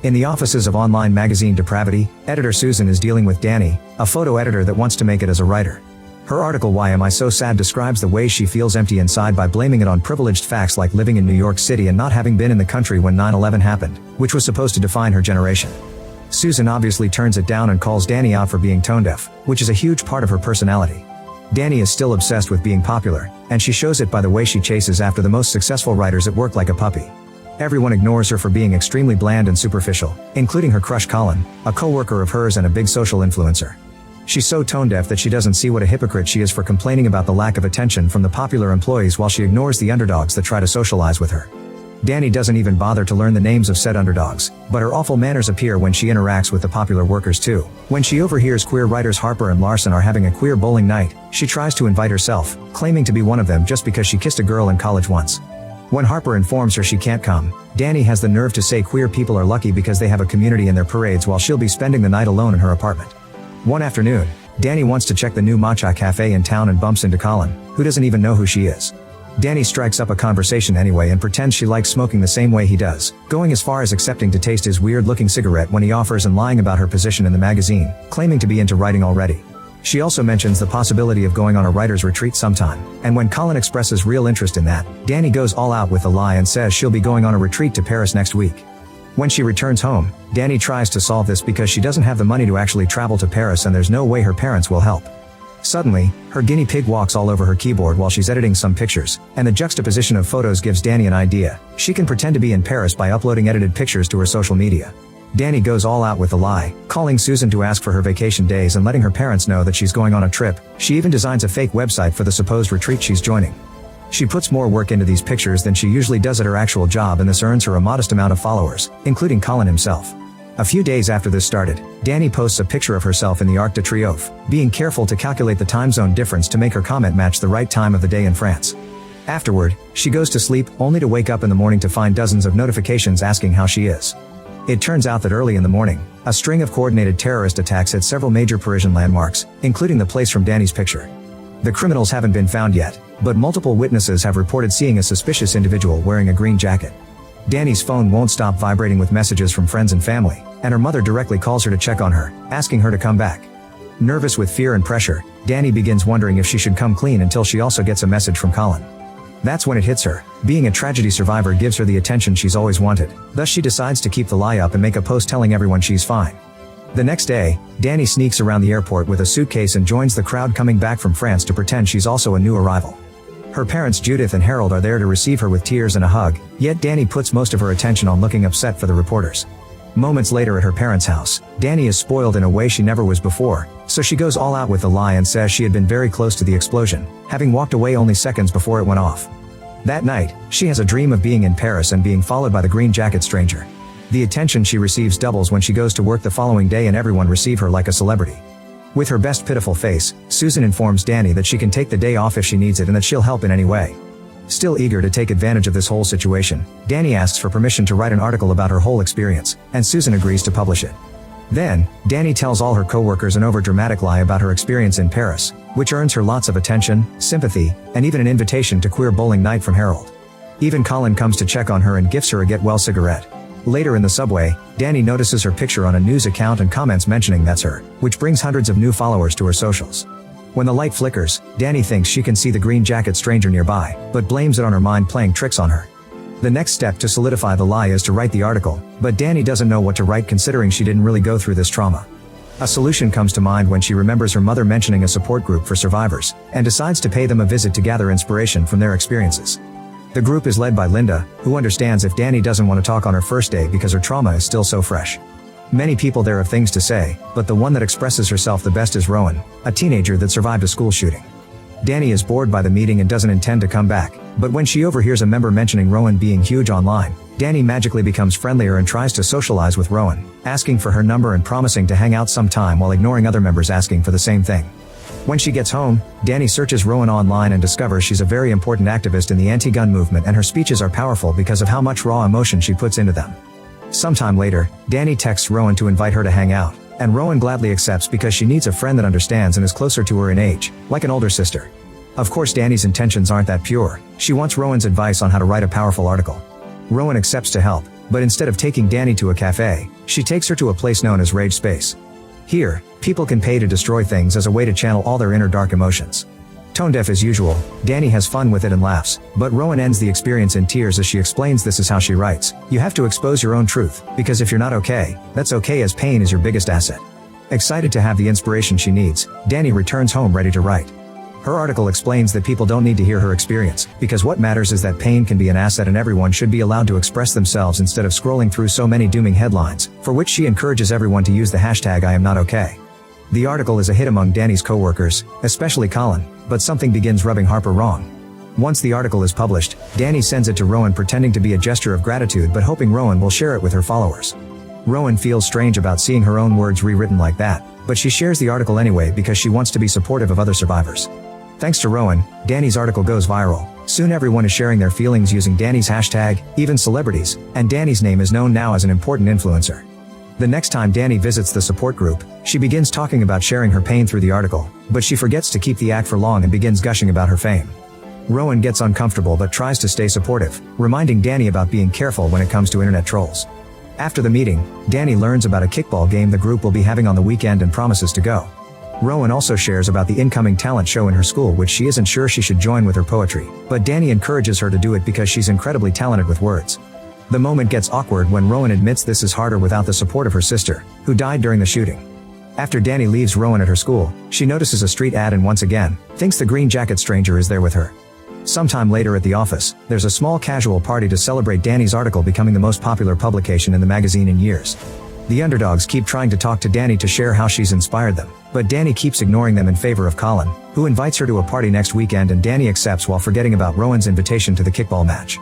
In the offices of online magazine Depravity, editor Susan is dealing with Danny, a photo editor that wants to make it as a writer. Her article Why Am I So Sad describes the way she feels empty inside by blaming it on privileged facts like living in New York City and not having been in the country when 9/11 happened, which was supposed to define her generation. Susan obviously turns it down and calls Danny out for being tone deaf, which is a huge part of her personality. Danny is still obsessed with being popular, and she shows it by the way she chases after the most successful writers at work like a puppy. Everyone ignores her for being extremely bland and superficial, including her crush Colin, a co-worker of hers and a big social influencer. She's so tone-deaf that she doesn't see what a hypocrite she is for complaining about the lack of attention from the popular employees while she ignores the underdogs that try to socialize with her. Danny doesn't even bother to learn the names of said underdogs, but her awful manners appear when she interacts with the popular workers too. When she overhears queer writers Harper and Larson are having a queer bowling night, she tries to invite herself, claiming to be one of them just because she kissed a girl in college once. When Harper informs her she can't come, Danny has the nerve to say queer people are lucky because they have a community in their parades while she'll be spending the night alone in her apartment. One afternoon, Danny wants to check the new matcha cafe in town and bumps into Colin, who doesn't even know who she is. Danny strikes up a conversation anyway and pretends she likes smoking the same way he does, going as far as accepting to taste his weird-looking cigarette when he offers and lying about her position in the magazine, claiming to be into writing already. She also mentions the possibility of going on a writer's retreat sometime, and when Colin expresses real interest in that, Danny goes all out with the lie and says she'll be going on a retreat to Paris next week. When she returns home, Danny tries to solve this because she doesn't have the money to actually travel to Paris and there's no way her parents will help. Suddenly, her guinea pig walks all over her keyboard while she's editing some pictures, and the juxtaposition of photos gives Danny an idea. She can pretend to be in Paris by uploading edited pictures to her social media. Danny goes all out with the lie, calling Susan to ask for her vacation days and letting her parents know that she's going on a trip. She even designs a fake website for the supposed retreat she's joining. She puts more work into these pictures than she usually does at her actual job, and this earns her a modest amount of followers, including Colin himself. A few days after this started, Danny posts a picture of herself in the Arc de Triomphe, being careful to calculate the time zone difference to make her comment match the right time of the day in France. Afterward, she goes to sleep, only to wake up in the morning to find dozens of notifications asking how she is. It turns out that early in the morning, a string of coordinated terrorist attacks hit several major Parisian landmarks, including the place from Danny's picture. The criminals haven't been found yet, but multiple witnesses have reported seeing a suspicious individual wearing a green jacket. Danny's phone won't stop vibrating with messages from friends and family, and her mother directly calls her to check on her, asking her to come back. Nervous with fear and pressure, Danny begins wondering if she should come clean until she also gets a message from Colin. That's when it hits her. Being a tragedy survivor gives her the attention she's always wanted, thus she decides to keep the lie up and make a post telling everyone she's fine. The next day, Danny sneaks around the airport with a suitcase and joins the crowd coming back from France to pretend she's also a new arrival. Her parents Judith and Harold are there to receive her with tears and a hug, yet Danny puts most of her attention on looking upset for the reporters. Moments later at her parents' house, Danny is spoiled in a way she never was before, so she goes all out with the lie and says she had been very close to the explosion, having walked away only seconds before it went off. That night, she has a dream of being in Paris and being followed by the green jacket stranger. The attention she receives doubles when she goes to work the following day and everyone receive her like a celebrity. With her best pitiful face, Susan informs Danny that she can take the day off if she needs it and that she'll help in any way. Still eager to take advantage of this whole situation, Danny asks for permission to write an article about her whole experience, and Susan agrees to publish it. Then, Danny tells all her coworkers an over-dramatic lie about her experience in Paris, which earns her lots of attention, sympathy, and even an invitation to queer bowling night from Harold. Even Colin comes to check on her and gifts her a get well cigarette. Later in the subway, Danny notices her picture on a news account and comments mentioning that's her, which brings hundreds of new followers to her socials. When the light flickers, Danny thinks she can see the green jacket stranger nearby, but blames it on her mind playing tricks on her. The next step to solidify the lie is to write the article, but Danny doesn't know what to write considering she didn't really go through this trauma. A solution comes to mind when she remembers her mother mentioning a support group for survivors, and decides to pay them a visit to gather inspiration from their experiences. The group is led by Linda, who understands if Danny doesn't want to talk on her first day because her trauma is still so fresh. Many people there have things to say, but the one that expresses herself the best is Rowan, a teenager that survived a school shooting. Danny is bored by the meeting and doesn't intend to come back, but when she overhears a member mentioning Rowan being huge online, Danny magically becomes friendlier and tries to socialize with Rowan, asking for her number and promising to hang out sometime while ignoring other members asking for the same thing. When she gets home, Danny searches Rowan online and discovers she's a very important activist in the anti-gun movement and her speeches are powerful because of how much raw emotion she puts into them. Sometime later, Danny texts Rowan to invite her to hang out, and Rowan gladly accepts because she needs a friend that understands and is closer to her in age, like an older sister. Of course Danny's intentions aren't that pure. She wants Rowan's advice on how to write a powerful article. Rowan accepts to help, but instead of taking Danny to a cafe, she takes her to a place known as Rage Space. Here, people can pay to destroy things as a way to channel all their inner dark emotions. Tone deaf as usual, Danny has fun with it and laughs, but Rowan ends the experience in tears as she explains this is how she writes. You have to expose your own truth, because if you're not okay, that's okay, as pain is your biggest asset. Excited to have the inspiration she needs, Danny returns home ready to write. Her article explains that people don't need to hear her experience, because what matters is that pain can be an asset and everyone should be allowed to express themselves instead of scrolling through so many dooming headlines, for which she encourages everyone to use the hashtag I am not okay. The article is a hit among Danny's co-workers, especially Colin, but something begins rubbing Harper wrong. Once the article is published, Danny sends it to Rowan pretending to be a gesture of gratitude but hoping Rowan will share it with her followers. Rowan feels strange about seeing her own words rewritten like that, but she shares the article anyway because she wants to be supportive of other survivors. Thanks to Rowan, Danny's article goes viral. Soon everyone is sharing their feelings using Danny's hashtag, even celebrities, and Danny's name is known now as an important influencer. The next time Danny visits the support group, she begins talking about sharing her pain through the article, but she forgets to keep the act for long and begins gushing about her fame. Rowan gets uncomfortable but tries to stay supportive, reminding Danny about being careful when it comes to internet trolls. After the meeting, Danny learns about a kickball game the group will be having on the weekend and promises to go. Rowan also shares about the incoming talent show in her school which she isn't sure she should join with her poetry, but Danny encourages her to do it because she's incredibly talented with words. The moment gets awkward when Rowan admits this is harder without the support of her sister, who died during the shooting. After Danny leaves Rowan at her school, she notices a street ad and once again, thinks the green jacket stranger is there with her. Sometime later at the office, there's a small casual party to celebrate Danny's article becoming the most popular publication in the magazine in years. The underdogs keep trying to talk to Danny to share how she's inspired them, but Danny keeps ignoring them in favor of Colin, who invites her to a party next weekend and Danny accepts while forgetting about Rowan's invitation to the kickball match.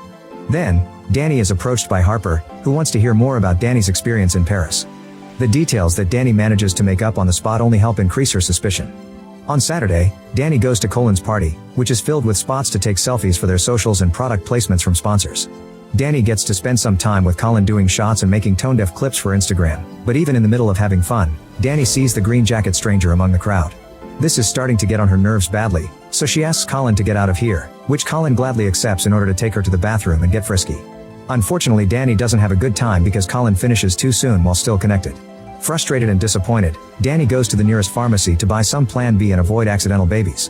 Then, Danny is approached by Harper, who wants to hear more about Danny's experience in Paris. The details that Danny manages to make up on the spot only help increase her suspicion. On Saturday, Danny goes to Colin's party, which is filled with spots to take selfies for their socials and product placements from sponsors. Danny gets to spend some time with Colin doing shots and making tone-deaf clips for Instagram, but even in the middle of having fun, Danny sees the green jacket stranger among the crowd. This is starting to get on her nerves badly, so she asks Colin to get out of here, which Colin gladly accepts in order to take her to the bathroom and get frisky. Unfortunately, Danny doesn't have a good time because Colin finishes too soon while still connected. Frustrated and disappointed, Danny goes to the nearest pharmacy to buy some Plan B and avoid accidental babies.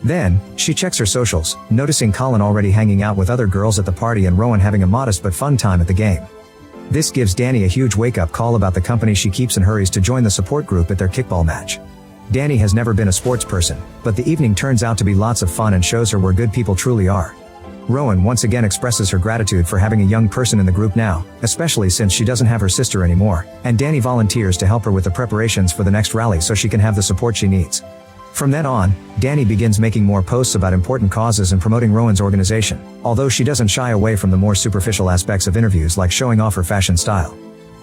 Then, she checks her socials, noticing Colin already hanging out with other girls at the party and Rowan having a modest but fun time at the game. This gives Danny a huge wake-up call about the company she keeps and hurries to join the support group at their kickball match. Danny has never been a sports person, but the evening turns out to be lots of fun and shows her where good people truly are. Rowan once again expresses her gratitude for having a young person in the group now, especially since she doesn't have her sister anymore, and Danny volunteers to help her with the preparations for the next rally so she can have the support she needs. From then on, Danny begins making more posts about important causes and promoting Rowan's organization, although she doesn't shy away from the more superficial aspects of interviews like showing off her fashion style.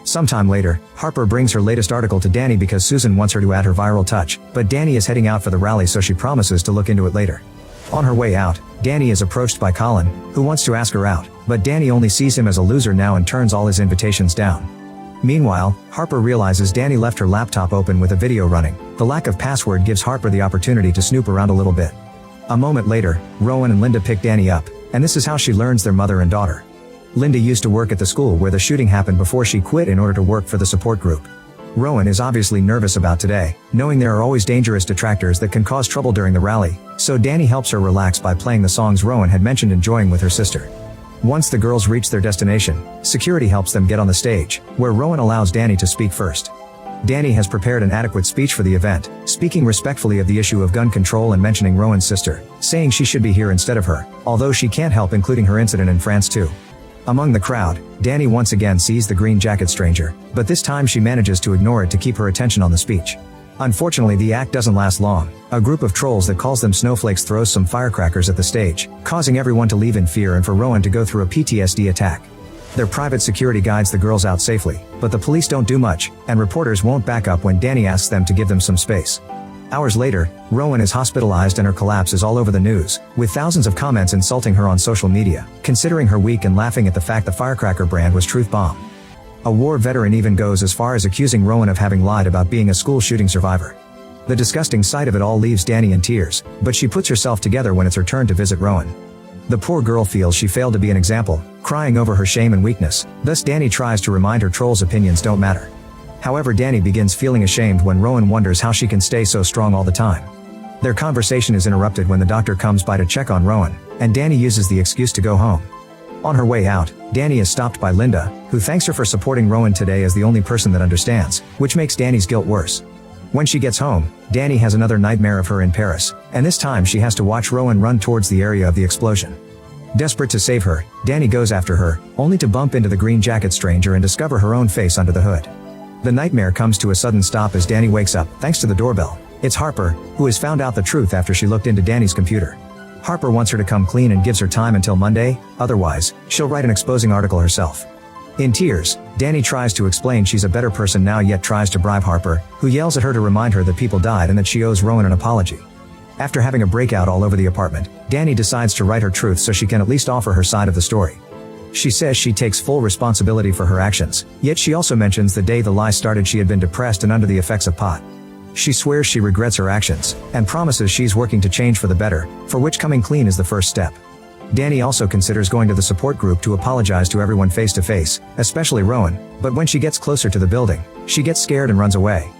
Sometime later, Harper brings her latest article to Danny because Susan wants her to add her viral touch, but Danny is heading out for the rally so she promises to look into it later. On her way out, Danny is approached by Colin, who wants to ask her out, but Danny only sees him as a loser now and turns all his invitations down. Meanwhile, Harper realizes Danny left her laptop open with a video running. The lack of password gives Harper the opportunity to snoop around a little bit. A moment later, Rowan and Linda pick Danny up, and this is how she learns they're mother and daughter. Linda used to work at the school where the shooting happened before she quit in order to work for the support group. Rowan is obviously nervous about today, knowing there are always dangerous detractors that can cause trouble during the rally, so Danny helps her relax by playing the songs Rowan had mentioned enjoying with her sister. Once the girls reach their destination, security helps them get on the stage, where Rowan allows Danny to speak first. Danny has prepared an adequate speech for the event, speaking respectfully of the issue of gun control and mentioning Rowan's sister, saying she should be here instead of her, although she can't help including her incident in France too. Among the crowd, Danny once again sees the green jacket stranger, but this time she manages to ignore it to keep her attention on the speech. Unfortunately, the act doesn't last long. A group of trolls that calls them snowflakes throws some firecrackers at the stage, causing everyone to leave in fear and for Rowan to go through a PTSD attack. Their private security guides the girls out safely, but the police don't do much, and reporters won't back up when Danny asks them to give them some space. Hours later, Rowan is hospitalized and her collapse is all over the news, with thousands of comments insulting her on social media, considering her weak and laughing at the fact the firecracker brand was Truth Bomb. A war veteran even goes as far as accusing Rowan of having lied about being a school shooting survivor. The disgusting sight of it all leaves Danny in tears, but she puts herself together when it's her turn to visit Rowan. The poor girl feels she failed to be an example, crying over her shame and weakness. Thus Danny tries to remind her Troll's opinions don't matter. However, Danny begins feeling ashamed when Rowan wonders how she can stay so strong all the time. Their conversation is interrupted when the doctor comes by to check on Rowan, and Danny uses the excuse to go home. On her way out, Danny is stopped by Linda, who thanks her for supporting Rowan today as the only person that understands, which makes Danny's guilt worse. When she gets home, Danny has another nightmare of her in Paris, and this time she has to watch Rowan run towards the area of the explosion. Desperate to save her, Danny goes after her, only to bump into the green jacket stranger and discover her own face under the hood. The nightmare comes to a sudden stop as Danny wakes up, thanks to the doorbell. It's Harper, who has found out the truth after she looked into Danny's computer. Harper wants her to come clean and gives her time until Monday, otherwise, she'll write an exposing article herself. In tears, Danny tries to explain she's a better person now yet tries to bribe Harper, who yells at her to remind her that people died and that she owes Rowan an apology. After having a breakout all over the apartment, Danny decides to write her truth so she can at least offer her side of the story. She says she takes full responsibility for her actions, yet she also mentions the day the lie started she had been depressed and under the effects of pot. She swears she regrets her actions, and promises she's working to change for the better, for which coming clean is the first step. Danny also considers going to the support group to apologize to everyone face to face, especially Rowan, but when she gets closer to the building, she gets scared and runs away.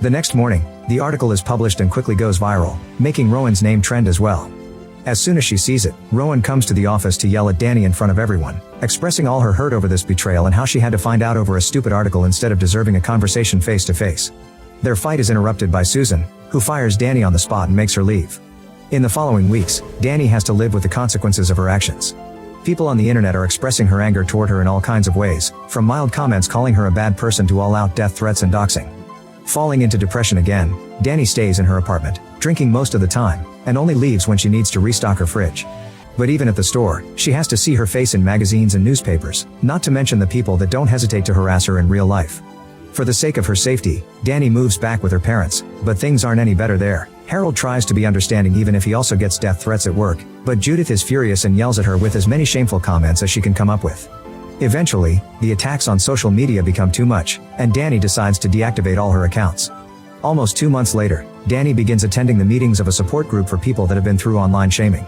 The next morning, the article is published and quickly goes viral, making Rowan's name trend as well. As soon as she sees it, Rowan comes to the office to yell at Danny in front of everyone, expressing all her hurt over this betrayal and how she had to find out over a stupid article instead of deserving a conversation face to face. Their fight is interrupted by Susan, who fires Danny on the spot and makes her leave. In the following weeks, Danny has to live with the consequences of her actions. People on the internet are expressing her anger toward her in all kinds of ways, from mild comments calling her a bad person to all-out death threats and doxing. Falling into depression again, Danny stays in her apartment, drinking most of the time, and only leaves when she needs to restock her fridge. But even at the store, she has to see her face in magazines and newspapers, not to mention the people that don't hesitate to harass her in real life. For the sake of her safety, Danny moves back with her parents, but things aren't any better there. Harold tries to be understanding even if he also gets death threats at work, but Judith is furious and yells at her with as many shameful comments as she can come up with. Eventually, the attacks on social media become too much, and Danny decides to deactivate all her accounts. Almost 2 months later, Danny begins attending the meetings of a support group for people that have been through online shaming.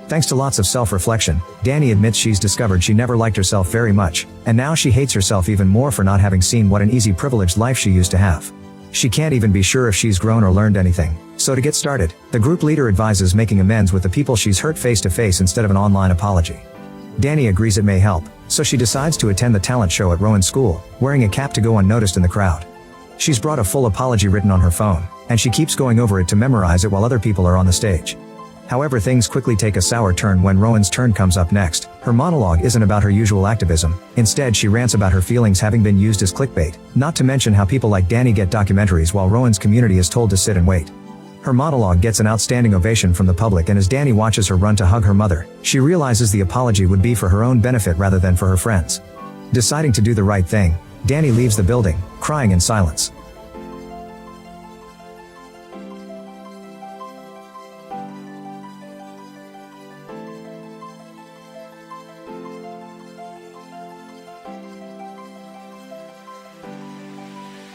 Thanks to lots of self-reflection, Danny admits she's discovered she never liked herself very much, and now she hates herself even more for not having seen what an easy privileged life she used to have. She can't even be sure if she's grown or learned anything, so to get started, the group leader advises making amends with the people she's hurt face to face instead of an online apology. Danny agrees it may help, so she decides to attend the talent show at Rowan's school, wearing a cap to go unnoticed in the crowd. She's brought a full apology written on her phone, and she keeps going over it to memorize it while other people are on the stage. However, things quickly take a sour turn when Rowan's turn comes up next. Her monologue isn't about her usual activism, instead she rants about her feelings having been used as clickbait, not to mention how people like Danny get documentaries while Rowan's community is told to sit and wait. Her monologue gets an outstanding ovation from the public, and as Danny watches her run to hug her mother, she realizes the apology would be for her own benefit rather than for her friends. Deciding to do the right thing, Danny leaves the building, crying in silence.